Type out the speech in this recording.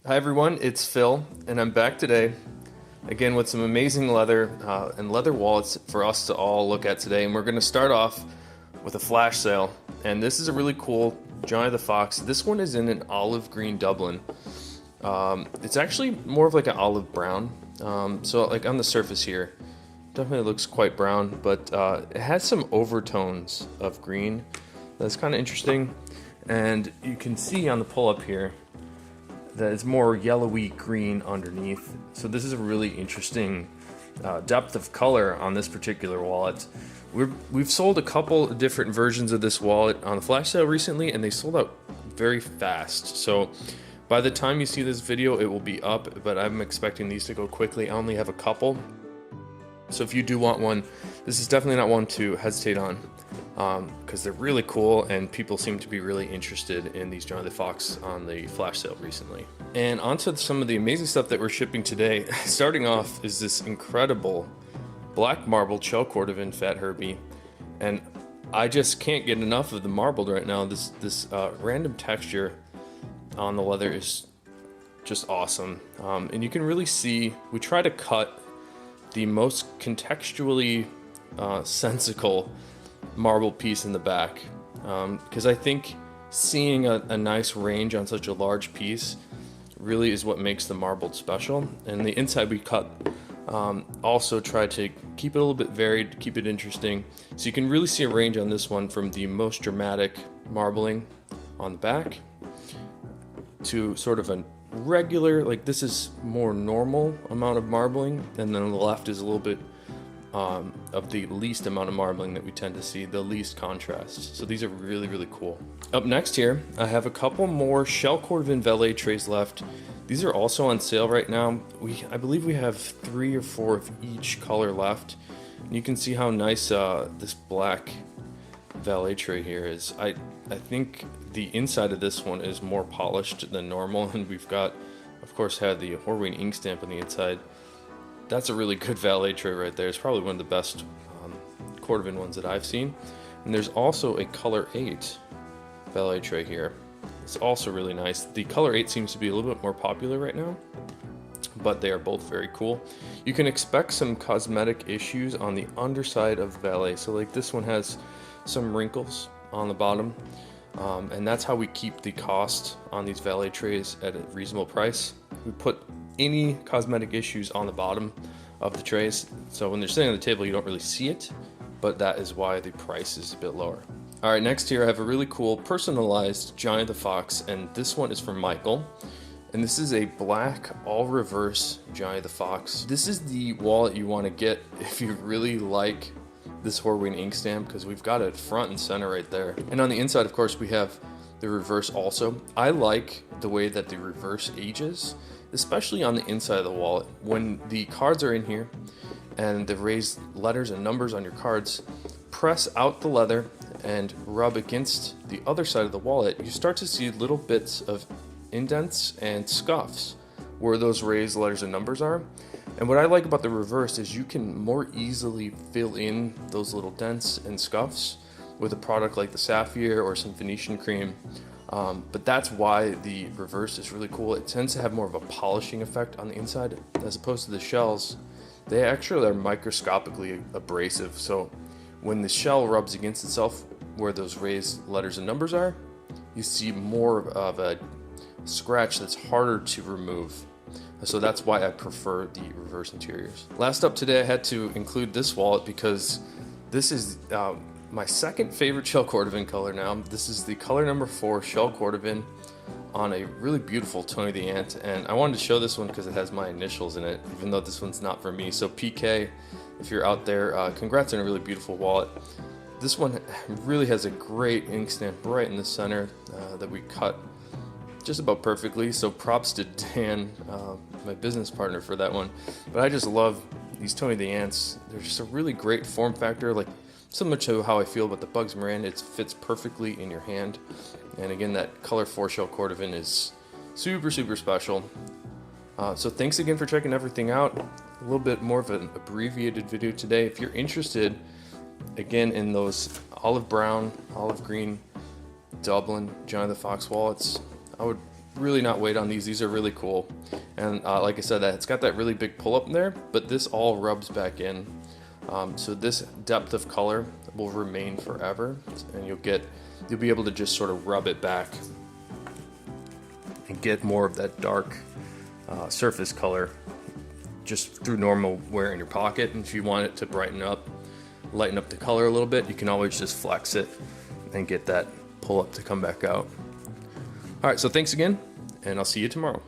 Hi everyone, it's Phil, and I'm back today again with some amazing leather and leather wallets for us to all look at today. And we're going to start off with a flash sale, and this is a really cool Johnny the Fox. This one is in an olive green Dublin. It's actually more of like an olive brown, so like on the surface here, definitely looks quite brown, but it has some overtones of green. That's kind of interesting, and you can see on the pull-up here that it's more yellowy green underneath. So this is a really interesting depth of color on this particular wallet. We've sold a couple different versions of this wallet on the flash sale recently, and they sold out very fast. So by the time you see this video, it will be up, but I'm expecting these to go quickly. I only have a couple. So if you do want one, this is definitely not one to hesitate on, because they're really cool and people seem to be really interested in these Johnny the Fox on the flash sale recently. And onto some of the amazing stuff that we're shipping today. Starting off is this incredible black marbled shell Cordovan Fat Herbie, and I just can't get enough of the marbled right now. This random texture on the leather is just awesome, and you can really see we try to cut the most contextually sensical marble piece in the back, because I think seeing a nice range on such a large piece really is what makes the marbled special. And the inside we cut also try to keep it a little bit varied, keep it interesting, so you can really see a range on this one from the most dramatic marbling on the back to sort of a regular, like this is more normal amount of marbling, and then on the left is a little bit of the least amount of marbling that we tend to see, the least contrast. So these are really, really cool. Up next here, I have a couple more shell Cordovan valet trays left. These are also on sale right now. I believe we have 3 or 4 of each color left. And you can see how nice this black valet tray here is. I think the inside of this one is more polished than normal, and we've got, of course, had the Horween ink stamp on the inside. That's a really good valet tray right there. It's probably one of the best Cordovan ones that I've seen. And there's also a color 8 valet tray here. It's also really nice. The color 8 seems to be a little bit more popular right now, but they are both very cool. You can expect some cosmetic issues on the underside of the valet. So like this one has some wrinkles on the bottom, and that's how we keep the cost on these valet trays at a reasonable price. We put any cosmetic issues on the bottom of the trays, so when they're sitting on the table you don't really see it, but that is why the price is a bit lower. Alright, next here I have a really cool personalized Johnny the Fox, and this one is from Michael, and this is a black all reverse Johnny the Fox. This is the wallet you want to get if you really like this Horween ink stamp, because we've got it front and center right there. And on the inside, of course, we have the reverse also. I like the way that the reverse ages, especially on the inside of the wallet. When the cards are in here and the raised letters and numbers on your cards, press out the leather and rub against the other side of the wallet, you start to see little bits of indents and scuffs where those raised letters and numbers are. And what I like about the reverse is you can more easily fill in those little dents and scuffs with a product like the Sapphire or some Venetian cream. But that's why the reverse is really cool. It tends to have more of a polishing effect on the inside as opposed to the shells. They actually are microscopically abrasive. So when the shell rubs against itself where those raised letters and numbers are, you see more of a scratch that's harder to remove. So that's why I prefer the reverse interiors. Last up today, I had to include this wallet because this is my second favorite shell Cordovan color now. This is the color number 4 shell Cordovan on a really beautiful Tony the Ant. And I wanted to show this one because it has my initials in it, even though this one's not for me. So PK, if you're out there, congrats on a really beautiful wallet. This one really has a great ink stamp right in the center that we cut just about perfectly, so props to Dan, my business partner, for that one. But I just love these Tony the Ants. They're just a really great form factor, like similar to how I feel about the Bugs Moran. It fits perfectly in your hand, and again, that color 4 shell Cordovan is super, super special. So thanks again for checking everything out. A little bit more of an abbreviated video today. If you're interested, again, in those olive brown, olive green Dublin Johnny the Fox wallets, I would really not wait on these. These are really cool. And like I said, it's got that really big pull up in there, but this all rubs back in. So this depth of color will remain forever, and you'll be able to just sort of rub it back and get more of that dark surface color just through normal wear in your pocket. And if you want it to lighten up the color a little bit, you can always just flex it and get that pull up to come back out. All right, so thanks again, and I'll see you tomorrow.